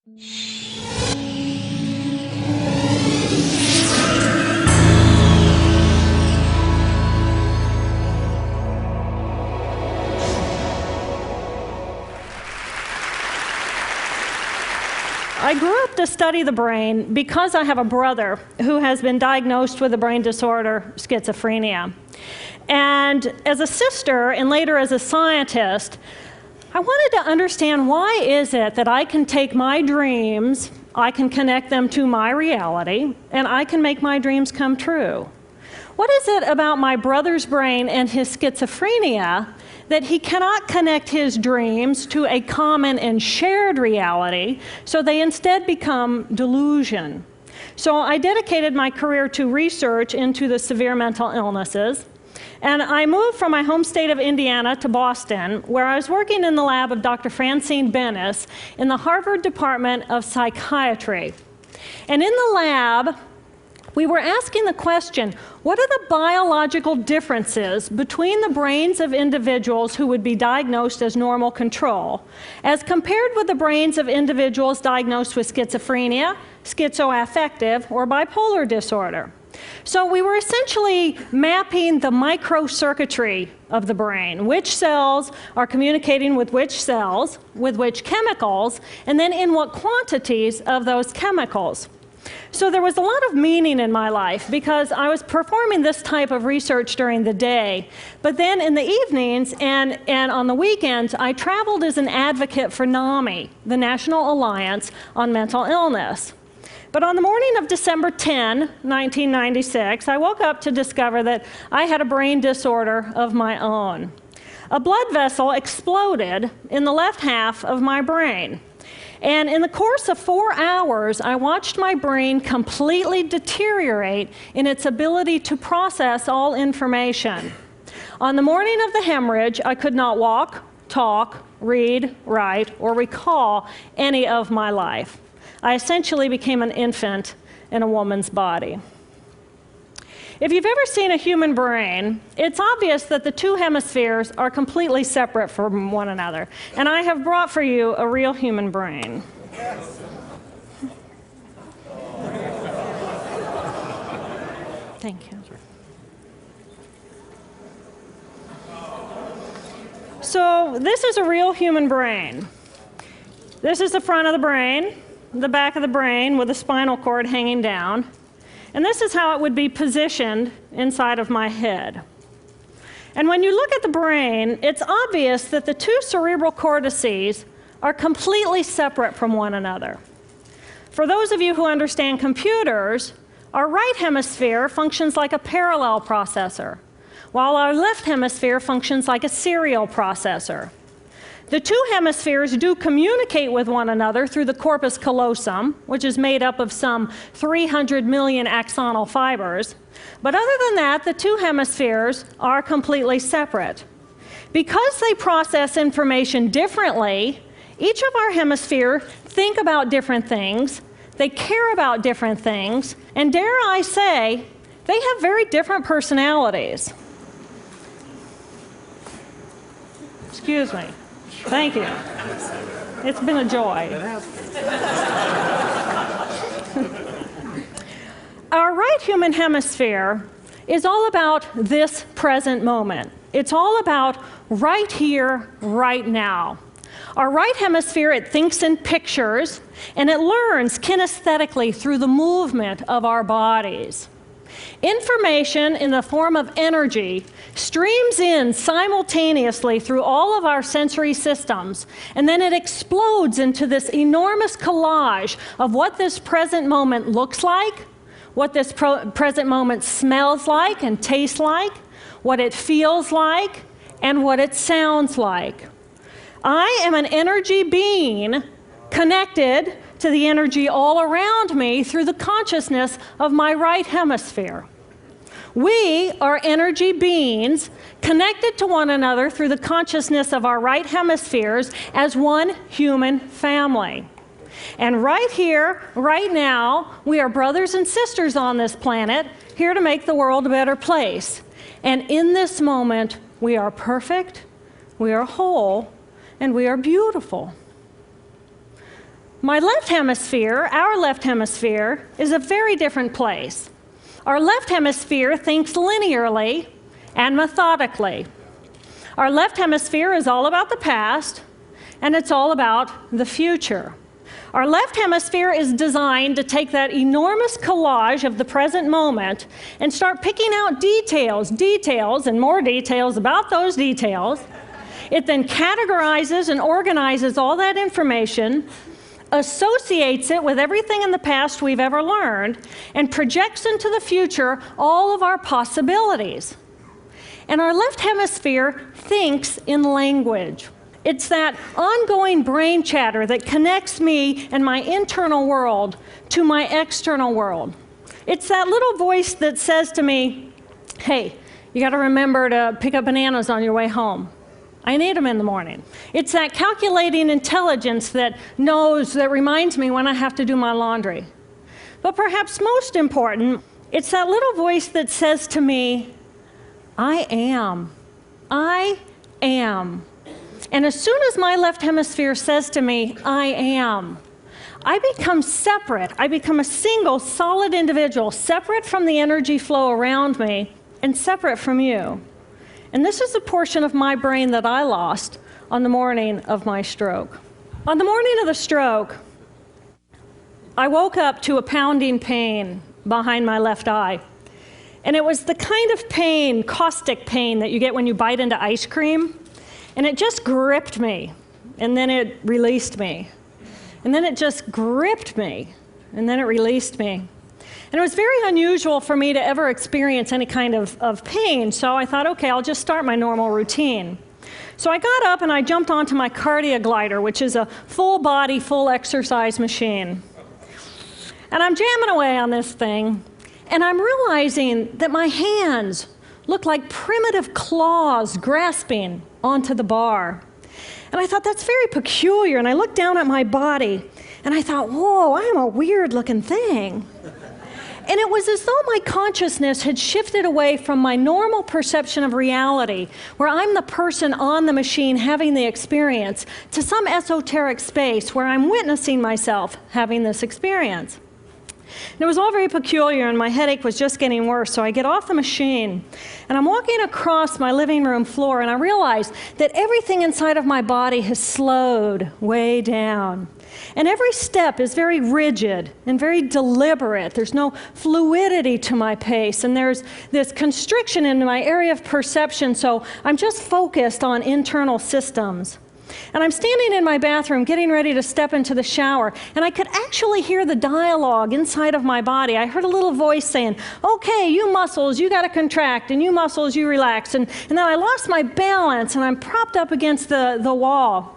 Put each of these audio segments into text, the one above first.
I grew up to study the brain because I have a brother who has been diagnosed with a brain disorder, schizophrenia. And as a sister, and later as a scientist, I wanted to understand why is it that I can take my dreams, I can connect them to my reality, and I can make my dreams come true. What is it about my brother's brain and his schizophrenia that he cannot connect his dreams to a common and shared reality, so they instead become delusion? So I dedicated my career to research into the severe mental illnesses, and I moved from my home state of Indiana to Boston, where I was working in the lab of Dr. Francine Bennis in the Harvard Department of Psychiatry. And in the lab, we were asking the question, what are the biological differences between the brains of individuals who would be diagnosed as normal control, as compared with the brains of individuals diagnosed with schizophrenia, schizoaffective, or bipolar disorder? So we were essentially mapping the microcircuitry of the brain, which cells are communicating with which cells, with which chemicals, and then in what quantities of those chemicals. So there was a lot of meaning in my life because I was performing this type of research during the day, but then in the evenings and on the weekends, I traveled as an advocate for NAMI, the National Alliance on Mental Illness. But on the morning of December 10, 1996, I woke up to discover that I had a brain disorder of my own. A blood vessel exploded in the left half of my brain. And in the course of 4 hours, I watched my brain completely deteriorate in its ability to process all information. On the morning of the hemorrhage, I could not walk, talk, read, write, or recall any of my life. I essentially became an infant in a woman's body. If you've ever seen a human brain, it's obvious that the two hemispheres are completely separate from one another. And I have brought for you a real human brain. Yes. Thank you. So this is a real human brain. This is the front of the brain, the back of the brain with the spinal cord hanging down. And this is how it would be positioned inside of my head. And when you look at the brain, it's obvious that the two cerebral cortices are completely separate from one another. For those of you who understand computers, our right hemisphere functions like a parallel processor, while our left hemisphere functions like a serial processor. The two hemispheres do communicate with one another through the corpus callosum, which is made up of some 300 million axonal fibers. But other than that, the two hemispheres are completely separate. Because they process information differently, each of our hemispheres think about different things, they care about different things, and dare I say, they have very different personalities. Excuse me. Thank you. It's been a joy. Our right human hemisphere is all about this present moment. It's all about right here, right now. Our right hemisphere, it thinks in pictures, and it learns kinesthetically through the movement of our bodies. Information in the form of energy streams in simultaneously through all of our sensory systems, and then it explodes into this enormous collage of what this present moment looks like, what this present moment smells like and tastes like, what it feels like, and what it sounds like. I am an energy being connected to the energy all around me through the consciousness of my right hemisphere. We are energy beings connected to one another through the consciousness of our right hemispheres as one human family. And right here, right now, we are brothers and sisters on this planet, here to make the world a better place. And in this moment, we are perfect, we are whole, and we are beautiful. my left hemisphere, our left hemisphere, is a very different place. Our left hemisphere thinks linearly and methodically. Our left hemisphere is all about the past, and it's all about the future. Our left hemisphere is designed to take that enormous collage of the present moment and start picking out details, and more details about those details. It then categorizes and organizes all that information, associates it with everything in the past we've ever learned, and projects into the future all of our possibilities. And our left hemisphere thinks in language. It's that ongoing brain chatter that connects me and my internal world to my external world. It's that little voice that says to me, hey, you got to remember to pick up bananas on your way home. I need them in the morning. It's that calculating intelligence that reminds me when I have to do my laundry. But perhaps most important, it's that little voice that says to me, I am. I am. And as soon as my left hemisphere says to me, I am, I become separate. I become a single, solid individual, separate from the energy flow around me and separate from you. And this is the portion of my brain that I lost on the morning of my stroke. On the morning of the stroke, I woke up to a pounding pain behind my left eye. And it was the kind of pain, caustic pain, that you get when you bite into ice cream. And it just gripped me, and then it released me. And then it just gripped me, and then it released me. And it was very unusual for me to ever experience any kind of pain, so I thought, okay, I'll just start my normal routine. So I got up and I jumped onto my cardia glider, which is a full body, full exercise machine. And I'm jamming away on this thing, and I'm realizing that my hands look like primitive claws grasping onto the bar. And I thought, that's very peculiar. And I looked down at my body, and I thought, whoa, I am a weird-looking thing. And it was as though my consciousness had shifted away from my normal perception of reality, where I'm the person on the machine having the experience, to some esoteric space where I'm witnessing myself having this experience. And it was all very peculiar, and my headache was just getting worse, so I get off the machine, and I'm walking across my living room floor, and I realize that everything inside of my body has slowed way down. And every step is very rigid and very deliberate. There's no fluidity to my pace, and there's this constriction in my area of perception, so I'm just focused on internal systems. And I'm standing in my bathroom getting ready to step into the shower, and I could actually hear the dialogue inside of my body. I heard a little voice saying, okay, you muscles, you got to contract, and you muscles, you relax. And then I lost my balance, and I'm propped up against the wall.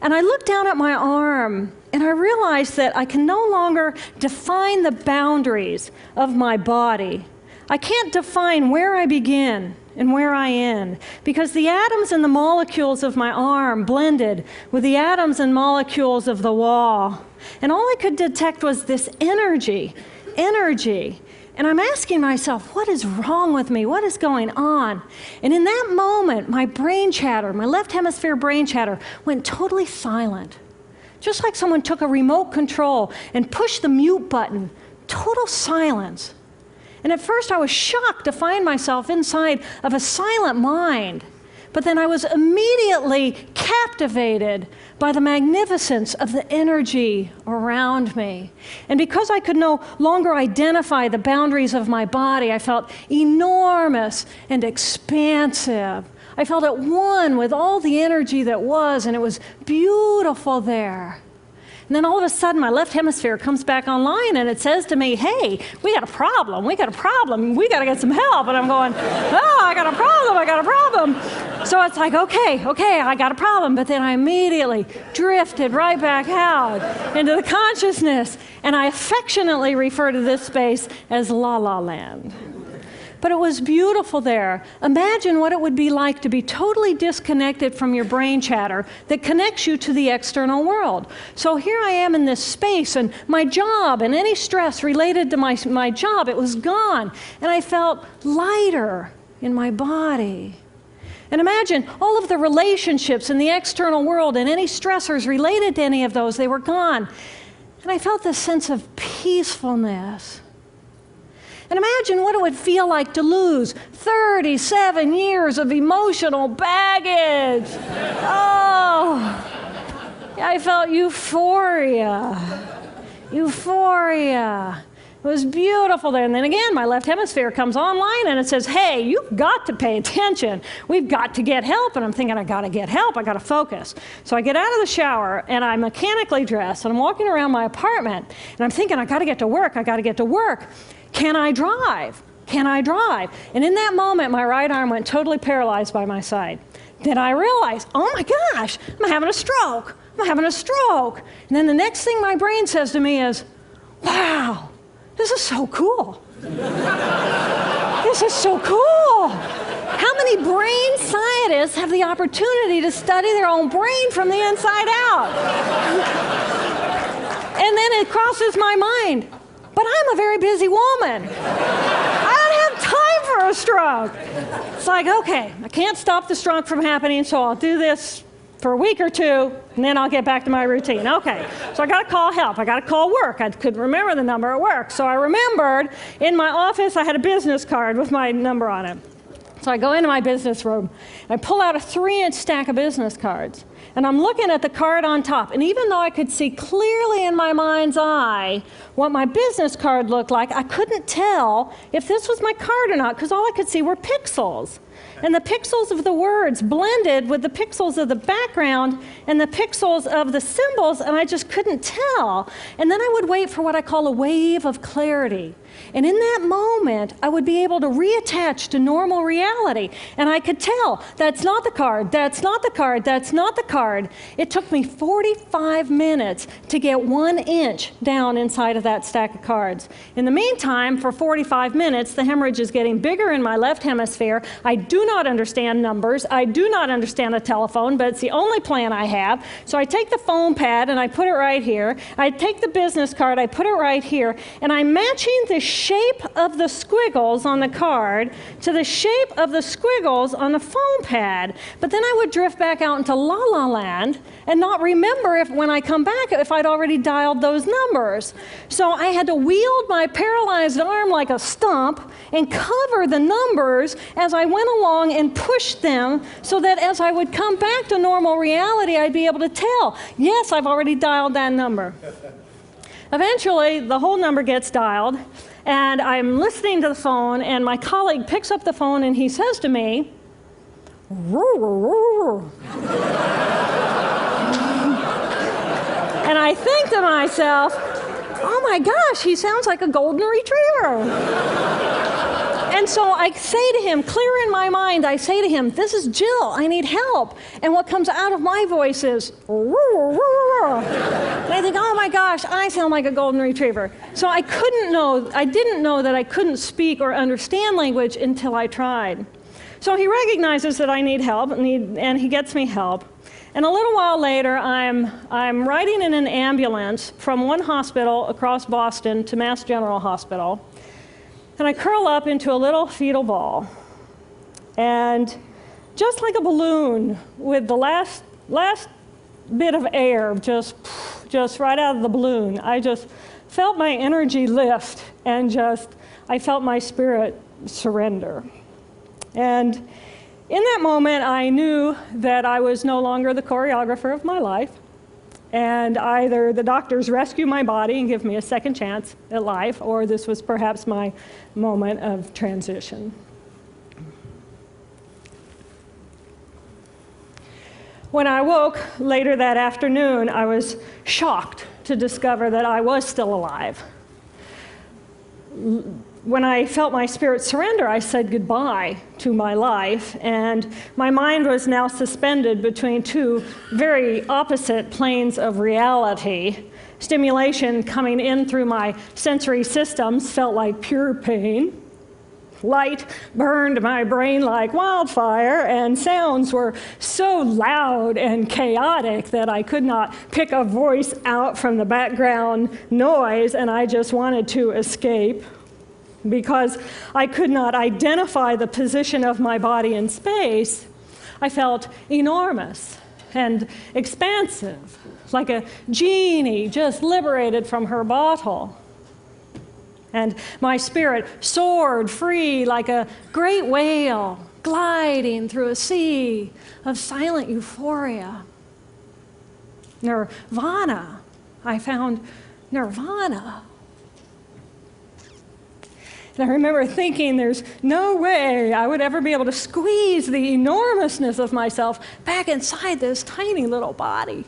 And I looked down at my arm, and I realized that I can no longer define the boundaries of my body. I can't define where I begin and where I end, because the atoms and the molecules of my arm blended with the atoms and molecules of the wall. And all I could detect was this energy. And I'm asking myself, what is wrong with me? What is going on? And in that moment, my brain chatter, my left hemisphere brain chatter, went totally silent. Just like someone took a remote control and pushed the mute button. Total silence. And at first I was shocked to find myself inside of a silent mind. But then I was immediately captivated by the magnificence of the energy around me. And because I could no longer identify the boundaries of my body, I felt enormous and expansive. I felt at one with all the energy that was, and it was beautiful there. And then all of a sudden, my left hemisphere comes back online, and it says to me, hey, we got a problem, we got to get some help. And I'm going, oh, I got a problem. So it's like, okay, I got a problem. But then I immediately drifted right back out into the consciousness, and I affectionately refer to this space as La La Land. But it was beautiful there. Imagine what it would be like to be totally disconnected from your brain chatter that connects you to the external world. So here I am in this space, and my job and any stress related to my job, it was gone. And I felt lighter in my body. And imagine all of the relationships in the external world and any stressors related to any of those, they were gone. And I felt this sense of peacefulness. And imagine what it would feel like to lose 37 years of emotional baggage. Oh, I felt euphoria. Euphoria. It was beautiful there. And then again, my left hemisphere comes online and it says, hey, you've got to pay attention. We've got to get help. And I'm thinking, I got to get help. I got to focus. So I get out of the shower and I'm mechanically dressed and I'm walking around my apartment and I'm thinking, I got to get to work. I got to get to work. Can I drive? Can I drive? And in that moment, my right arm went totally paralyzed by my side. Then I realized, oh my gosh, I'm having a stroke. I'm having a stroke. And then the next thing my brain says to me is, wow, this is so cool. This is so cool. How many brain scientists have the opportunity to study their own brain from the inside out? And then it crosses my mind, but I'm a very busy woman. I don't have time for a stroke. It's like, okay, I can't stop the stroke from happening, so I'll do this for a week or two, and then I'll get back to my routine. Okay, so I got to call help. I got to call work. I couldn't remember the number at work. So I remembered in my office I had a business card with my number on it. So I go into my business room, and I pull out a 3-inch stack of business cards. And I'm looking at the card on top. And even though I could see clearly in my mind's eye what my business card looked like, I couldn't tell if this was my card or not, because all I could see were pixels. And the pixels of the words blended with the pixels of the background and the pixels of the symbols, and I just couldn't tell. And then I would wait for what I call a wave of clarity. And in that moment, I would be able to reattach to normal reality. And I could tell, that's not the card, that's not the card, that's not the card. It took me 45 minutes to get 1 inch down inside of that stack of cards. In the meantime, for 45 minutes, the hemorrhage is getting bigger in my left hemisphere. I do not understand numbers. I do not understand a telephone, but it's the only plan I have. So I take the foam pad and I put it right here. I take the business card, I put it right here, and I'm matching the shape of the squiggles on the card to the shape of the squiggles on the foam pad. But then I would drift back out into la la land and not remember if when I come back if I'd already dialed those numbers. So I had to wield my paralyzed arm like a stump and cover the numbers as I went along and push them so that as I would come back to normal reality, I'd be able to tell, yes, I've already dialed that number. Eventually, the whole number gets dialed, and I'm listening to the phone, and my colleague picks up the phone, and he says to me, and I think to myself, oh my gosh, he sounds like a golden retriever. And so I say to him, clear in my mind, I say to him, this is Jill, I need help. And what comes out of my voice is, and I think, oh my gosh, I sound like a golden retriever. So I didn't know that I couldn't speak or understand language until I tried. So he recognizes that I need help, and he gets me help. And a little while later, I'm riding in an ambulance from one hospital across Boston to Mass General Hospital. And I curl up into a little fetal ball. And just like a balloon with the last bit of air just right out of the balloon, I just felt my energy lift and I felt my spirit surrender. And in that moment, I knew that I was no longer the choreographer of my life. And either the doctors rescue my body and give me a second chance at life, or this was perhaps my moment of transition. When I woke later that afternoon, I was shocked to discover that I was still alive. When I felt my spirit surrender, I said goodbye to my life, and my mind was now suspended between two very opposite planes of reality. Stimulation coming in through my sensory systems felt like pure pain. Light burned my brain like wildfire, and sounds were so loud and chaotic that I could not pick a voice out from the background noise, and I just wanted to escape. Because I could not identify the position of my body in space, I felt enormous and expansive, like a genie just liberated from her bottle. And my spirit soared free like a great whale gliding through a sea of silent euphoria. Nirvana. I found nirvana. And I remember thinking there's no way I would ever be able to squeeze the enormousness of myself back inside this tiny little body.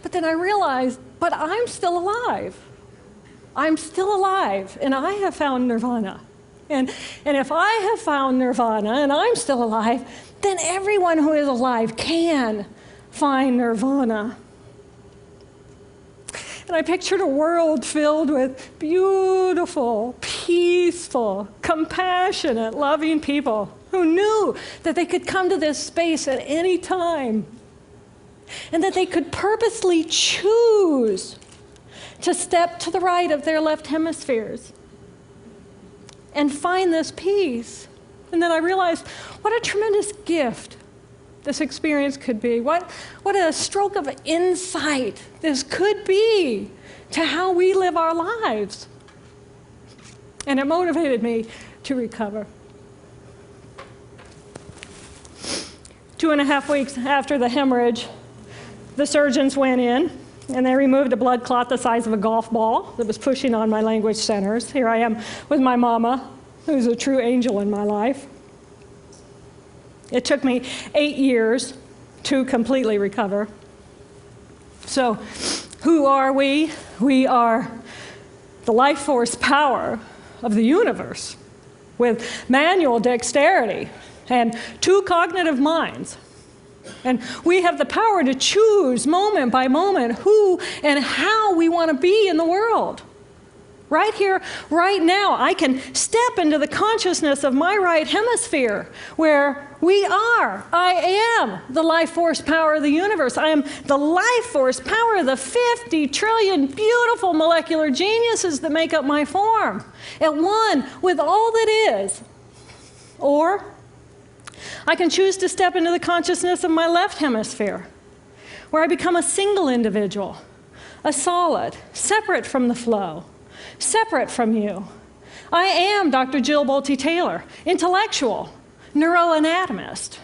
But then I realized, but I'm still alive. I'm still alive, and I have found nirvana. And if I have found nirvana and I'm still alive, then everyone who is alive can find nirvana. And I pictured a world filled with beautiful, peaceful, compassionate, loving people who knew that they could come to this space at any time and that they could purposely choose to step to the right of their left hemispheres and find this peace. And then I realized what a tremendous gift this experience could be. What a stroke of insight this could be to how we live our lives. And it motivated me to recover. 2.5 weeks after the hemorrhage, the surgeons went in and they removed a blood clot the size of a golf ball that was pushing on my language centers. Here I am with my mama, who's a true angel in my life. It took me 8 years to completely recover. So, who are we? We are the life force power of the universe with manual dexterity and 2 cognitive minds. And we have the power to choose moment by moment who and how we want to be in the world. Right here, right now, I can step into the consciousness of my right hemisphere where I am the life force power of the universe. I am the life force power of the 50 trillion beautiful molecular geniuses that make up my form, at one with all that is. Or I can choose to step into the consciousness of my left hemisphere, where I become a single individual, a solid, separate from the flow, separate from you. I am Dr. Jill Bolte Taylor, intellectual, neuroanatomist.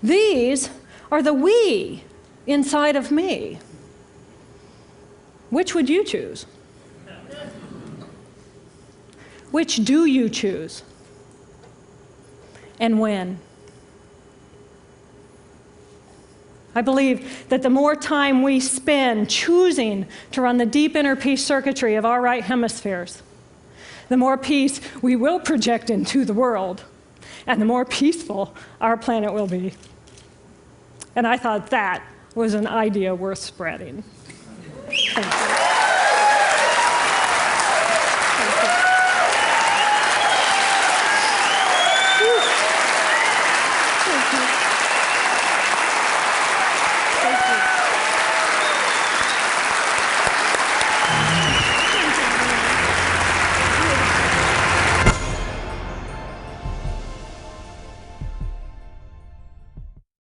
These are the we inside of me. Which would you choose? Which do you choose? And when? I believe that the more time we spend choosing to run the deep inner peace circuitry of our right hemispheres, the more peace we will project into the world, and the more peaceful our planet will be. And I thought that was an idea worth spreading. Thank you.